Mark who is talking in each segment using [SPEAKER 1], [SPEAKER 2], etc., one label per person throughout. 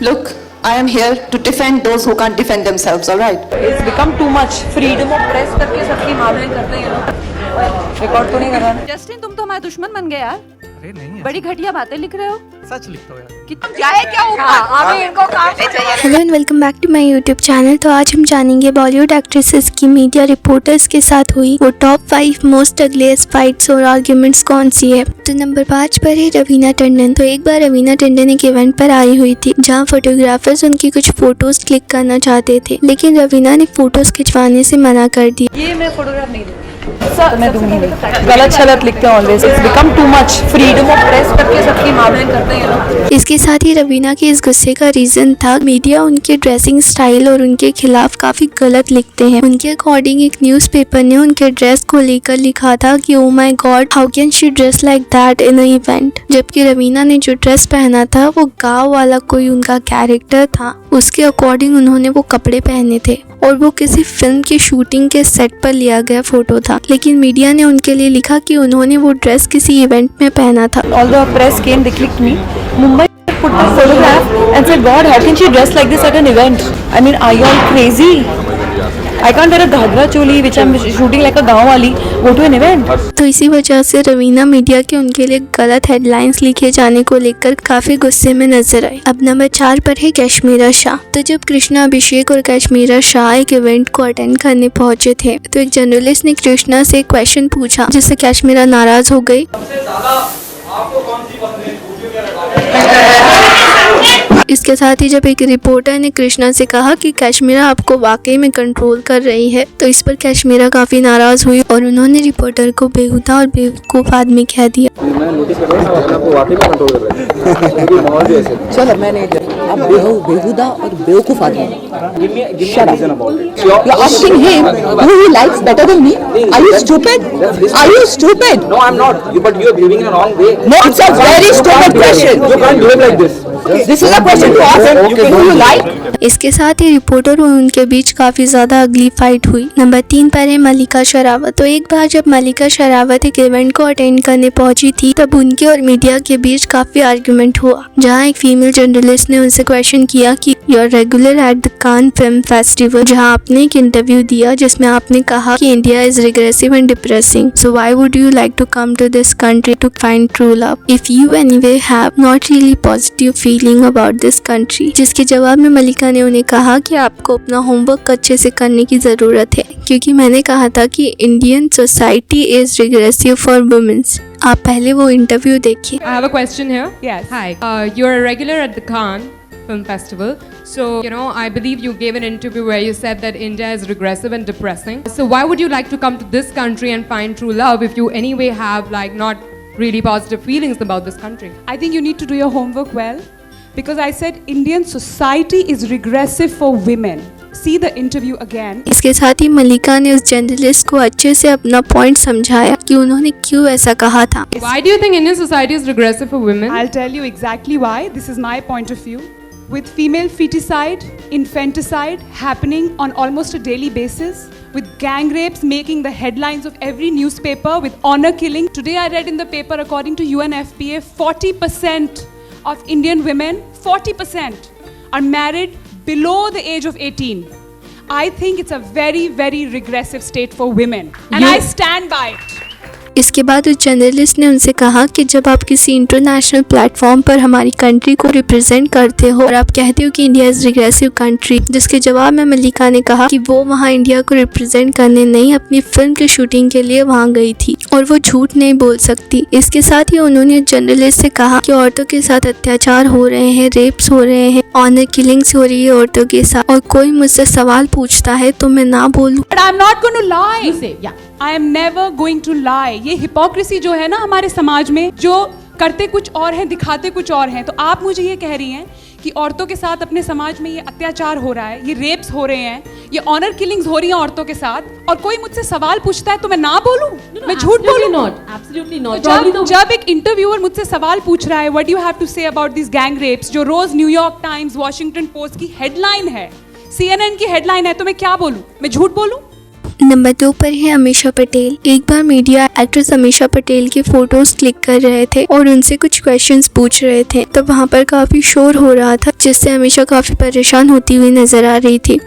[SPEAKER 1] Look, I am here to defend those who can't defend themselves, all right?
[SPEAKER 2] It's become too much. Freedom of press करके सबकी मामले करते हैं ना. Record तो नहीं कर रहा ना.
[SPEAKER 3] जस्टिन, तुम तो हमारे दुश्मन बन गए यार.
[SPEAKER 4] अरे नहीं,
[SPEAKER 3] बड़ी घटिया बातें लिख रहे हो.
[SPEAKER 4] सच लिखता हूँ यार.
[SPEAKER 3] क्या है क्या ऊपर? अभी इनको काम नहीं चाहिए.
[SPEAKER 5] Hello and welcome back to my YouTube channel. तो आज हम जानेंगे बॉलीवुड एक्ट्रेसेस की मीडिया रिपोर्टर्स के साथ हुई वो टॉप 5 मोस्ट अगलेस्ट फाइट्स और आर्ग्यूमेंट्स कौन सी है। तो नंबर 5 पर है रवीना टंडन। तो एक बार रवीना टंडन एक इवेंट पर आई हुई थी जहां फोटोग्राफर्स उनकी कुछ फोटोज क्लिक करना चाहते थे, लेकिन रवीना ने फोटोज खिंचवाने से मना कर दिया।
[SPEAKER 2] ये मैं फोटोग्राफ नहीं दूंगी. तो मैं दूंगी नहीं. गलत लिखते हैं always. It's become too much. Freedom of press करके सबकी मामले करते हैं ना.
[SPEAKER 5] इसके साथ ही रवीना के इस गुस्से का रीजन था मीडिया उनके ड्रेसिंग स्टाइल और उनके खिलाफ काफी गलत लिखते हैं। उनके अकॉर्डिंग एक न्यूज़पेपर ने उनके ड्रेस को लेकर लिखा था कि oh my God, how can she dress like that in a event. जबकि रवीना ने जो ड्रेस पहना था वो गाँव वाला कोई उनका कैरेक्टर था, उसके अकॉर्डिंग उन्होंने वो कपड़े पहने थे और वो किसी फिल्म की शूटिंग के सेट पर लिया गया फोटो था। लेकिन मीडिया ने उनके लिए लिखा कि उन्होंने वो ड्रेस किसी इवेंट में पहना था।
[SPEAKER 2] All the press came, they clicked me. Mumbai put the photograph and said, God, how can she dress like this at an event? I mean, are you all crazy? I can't wear a ghagra choli which I'm shooting like a गाँव वाली go to an event.
[SPEAKER 5] तो इसी वजह से Raveena media के उनके लिए गलत हेडलाइंस लिखे जाने को लेकर काफी गुस्से में नजर आई। अब नंबर 4 पर है कश्मीरा शाह। तो जब कृष्णा अभिषेक और कश्मीरा शाह एक इवेंट को अटेंड करने पहुंचे थे तो एक जर्नलिस्ट ने कृष्णा से एक क्वेश्चन पूछा जिससे कश्मीरा नाराज हो गई। इसके साथ ही जब एक रिपोर्टर ने कृष्णा से कहा कि कश्मीरा आपको वाकई में कंट्रोल कर रही है तो इस पर कश्मीरा काफी नाराज हुई और उन्होंने रिपोर्टर को बेहुदा और बेवकूफ आदमी कह दिया।
[SPEAKER 6] मैं नोटिस कर रहा हूं आपको वाकई में कंट्रोल कर रहे हैं। माहौल भी ऐसे
[SPEAKER 2] चलो मैंने आप बेहुदा और बेवकूफ आदमी.
[SPEAKER 6] give me a reason about it.
[SPEAKER 2] You're asking him who he likes better than me? Are you stupid? Are you stupid?
[SPEAKER 6] No, I'm not. But you're giving in a wrong way.
[SPEAKER 2] No, it's a very stupid question.
[SPEAKER 6] You can't behave like this.
[SPEAKER 2] This is a question to ask him who you like.
[SPEAKER 5] इसके साथ ही reporter और उनके बीच काफी ज्यादा अगली fight हुई। Number 3 पर है मल्लिका शेरावत। तो एक बार जब मल्लिका शेरावत एक इवेंट को अटेंड करने पहुंची थी तब उनके और मीडिया के बीच काफी आर्गुमेंट हुआ, जहां एक फीमेल जर्नलिस्ट ने उनसे क्वेश्चन किया कि you are regular at the Cannes film festival, जहां आपने एक इंटरव्यू दिया जिसमें आपने कहा कि India is regressive and depressing, so why would you like to come to this country to find true love if you anyway have not really positive feeling about this country. जिसके जवाब में मल्लिका ने उन्हें कहा कि आपको अपना होमवर्क अच्छे से करने की जरूरत है क्योंकि मैंने कहा था कि Indian society is regressive for womens. आप पहले वो इंटरव्यू देखिए।
[SPEAKER 7] I have a question here.
[SPEAKER 8] Yes.
[SPEAKER 7] Hi. You're a regular at the Cannes Film Festival. So, I believe you gave an interview where you said that India is regressive and depressing. So, why would you like to come to this country and find true love if you anyway have not really positive feelings about this country?
[SPEAKER 8] I think you need to do your homework well because I said Indian society is regressive for women. See the interview again.
[SPEAKER 5] इसके साथ ही मल्लिका ने उस journalist को अच्छे से अपना point समझाया कि उन्होंने क्यों ऐसा कहा था।
[SPEAKER 7] Why do you think Indian society is regressive for women?
[SPEAKER 8] I'll tell you exactly why. This is my point of view. With female feticide, infanticide happening on almost a daily basis, with gang rapes making the headlines of every newspaper, with honor killing. Today I read in the paper, according to UNFPA, 40% of Indian women, 40% are married below the age of 18. I think it's a very, very regressive state for women. And I stand by it.
[SPEAKER 5] इसके बाद उस journalist ने उनसे कहा कि जब आप किसी इंटरनेशनल प्लेटफॉर्म पर हमारी कंट्री को रिप्रेजेंट करते हो और आप कहते हो कि इंडिया इज रिग्रेसिव कंट्री, जिसके जवाब में मल्लिका ने कहा कि वो वहाँ इंडिया को रिप्रेजेंट करने नहीं अपनी फिल्म की शूटिंग के लिए वहाँ गई थी और वो झूठ नहीं बोल सकती। इसके साथ ही उन्होंने जर्नलिस्ट से कहा कि औरतों के साथ अत्याचार हो रहे हैं, रेप्स हो रहे हैं, ऑनर किलिंग्स हो रही है औरतों के साथ, और कोई मुझसे सवाल पूछता है तो मैं ना बोलूं।
[SPEAKER 8] But I'm not going to lie. You say, yeah. I am never going to lie. ये हिपोक्रेसी जो है ना हमारे समाज में, जो करते कुछ और हैं दिखाते कुछ और हैं। तो आप मुझे ये कह रही हैं कि औरतों के साथ अपने समाज में ये अत्याचार हो रहा है, ये रेप्स हो रहे हैं, ये ऑनर किलिंग्स हो रही हैं औरतों के साथ, और कोई मुझसे सवाल पूछता है तो मैं ना बोलूं? मैं झूठ बोलूं?
[SPEAKER 7] Absolutely not.
[SPEAKER 8] जब एक इंटरव्यूअर मुझसे सवाल पूछ रहा है, what you have to say about this gang rapes, जो रोज न्यूयॉर्क टाइम्स, वॉशिंगटन पोस्ट की हेडलाइन है, CNN की हेडलाइन है, तो मैं क्या बोलूं? मैं झूठ बोलूं?
[SPEAKER 5] नंबर 2 पर है अमीषा पटेल। एक बार मीडिया एक्ट्रेस अमीषा पटेल की फोटोज क्लिक कर रहे थे और उनसे कुछ क्वेश्चंस पूछ रहे थे, तब वहाँ पर काफी शोर हो रहा था जिससे अमीषा काफी परेशान होती हुई नजर आ रही थी।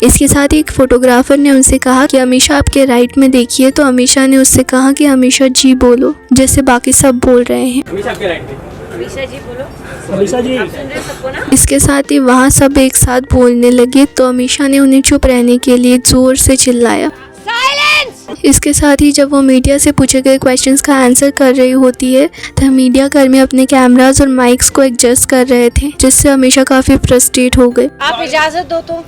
[SPEAKER 5] इसके साथ ही एक फोटोग्राफर ने उनसे कहा कि अमीषा आपके राइट में देखिए, तो अमीषा ने उससे कहा कि अमीषा जी बोलो, जैसे बाकी सब बोल रहे हैं। इसके साथ ही वहाँ सब एक साथ बोलने लगे, तो अमीषा ने उन्हें चुप रहने के लिए जोर से चिल्लाया। इसके साथ ही जब वो मीडिया से पूछे गए क्वेश्चंस का आंसर कर रही होती है, तब मीडिया कर्मी अपने कैमरास और माइक्स को एडजस्ट कर रहे थे, जिससे अमीषा काफी फ्रस्ट्रेट हो गए।
[SPEAKER 4] आप इजाजत दो तो।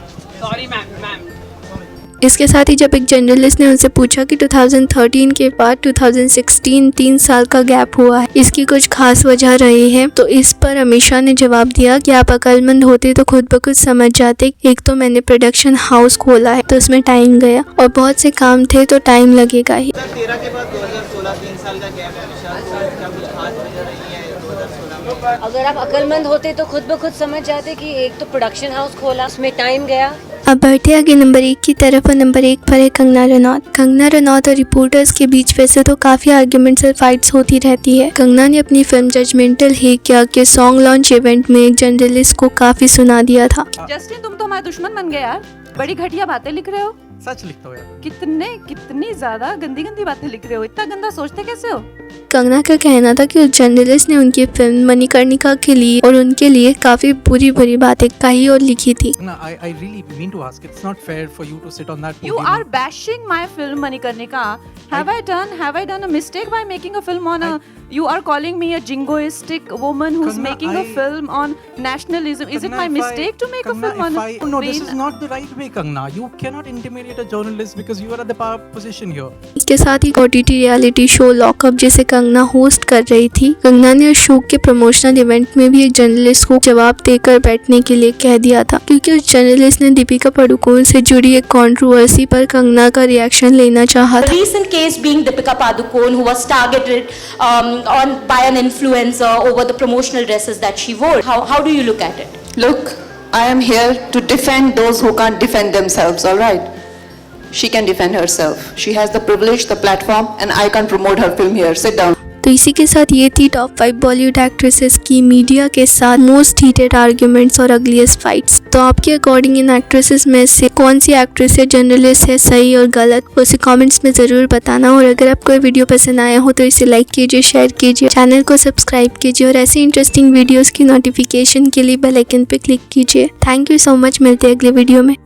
[SPEAKER 5] इसके साथ ही जब एक जर्नलिस्ट ने उनसे पूछा कि 2013 के बाद 2016 3 साल का गैप हुआ है, इसकी कुछ खास वजह रही है, तो इस पर अमीषा ने जवाब दिया कि आप अक्लमंद होते तो खुद ब खुद समझ जाते। एक तो मैंने प्रोडक्शन हाउस खोला है तो उसमें टाइम गया, और बहुत से काम थे तो टाइम लगेगा ही।
[SPEAKER 6] 2013 के बाद 2016 3 साल का गैप है, क्या कुछ खास वजह रही है 2016 में?
[SPEAKER 4] अगर आप अक्लमंद होते तो खुद ब खुद समझ जाते कि एक तो प्रोडक्शन हाउस खोला, उसमें टाइम गया।
[SPEAKER 5] अब बढ़ते आगे नंबर 1 की तरफ, और नंबर 1 पर है कंगना रनौत। कंगना रनौत और रिपोर्टर्स के बीच वैसे तो काफी आर्ग्यूमेंट्स और फाइट्स होती रहती है। कंगना ने अपनी फिल्म जजमेंटल है क्या के सॉन्ग लॉन्च इवेंट में एक जर्नलिस्ट को काफी सुना दिया था।
[SPEAKER 3] जस्टिन तुम तो हमारे दुश्मन बन गए यार, बड़ी घटिया बातें लिख रहे हो।
[SPEAKER 6] सच लिखता हूँ यार।
[SPEAKER 3] कितनी ज्यादा गंदी गंदी बातें लिख रहे हो, इतना गंदा सोचते कैसे हो?
[SPEAKER 5] कंगना का कहना था कि उस जर्नलिस्ट ने उनकी फिल्म मणिकर्णिका के लिए और उनके लिए काफी बुरी बातें कही और लिखी थी।
[SPEAKER 9] I really mean to ask, it's not fair for you to sit on that
[SPEAKER 3] You
[SPEAKER 9] podium.
[SPEAKER 3] are bashing my film Manikarnika. Have I done a mistake by making a film on a? You are calling me a jingoistic woman who's
[SPEAKER 9] Kanna,
[SPEAKER 3] making a film on nationalism. Is it
[SPEAKER 9] Kanna,
[SPEAKER 3] my mistake to make a film on?
[SPEAKER 9] No, this is not the right way, Kanna. You cannot intimidate a journalist because you are at the power position here.
[SPEAKER 5] इसके साथ ही OTT reality show lockup जिसे Kangana host कर रही थी, कंगना ने उस show के promotional event में भी एक जर्नलिस्ट को जवाब देकर बैठने के लिए कह दिया था, क्योंकि उस जर्नलिस्ट ने दीपिका पादुकोण से जुड़ी एक कंट्रोवर्सी पर कंगना का रिएक्शन लेना चाहा था।
[SPEAKER 10] Recent case being Deepika Padukone, who was targeted by an influencer over the promotional dresses that she wore. How do you look at it?
[SPEAKER 1] Look, I am here to defend those who can't defend themselves, all right? She can defend herself. She has the privilege, the platform, and I can't promote her film here. Sit down.
[SPEAKER 5] तो इसी के साथ ये थी top 5 Bollywood actresses की media के साथ most heated arguments और अगलीस्ट फाइट्स। तो आपके अकॉर्डिंग इन एक्ट्रेसेस में से कौन सी एक्ट्रेस या जर्नलिस्ट है सही और गलत, उसे कमेंट्स में ज़रूर बताना। और अगर आपको ये वीडियो पसंद आया हो तो इसे लाइक कीजिए, शेयर कीजिए, चैनल को सब्सक्राइब कीजिए और ऐसी इंटरेस्टिंग वीडियोज़ की नोटिफिकेशन के लिए बेल आइकन पर क्लिक कीजिए। थैंक यू सो मच, मिलते हैं अगले वीडियो में।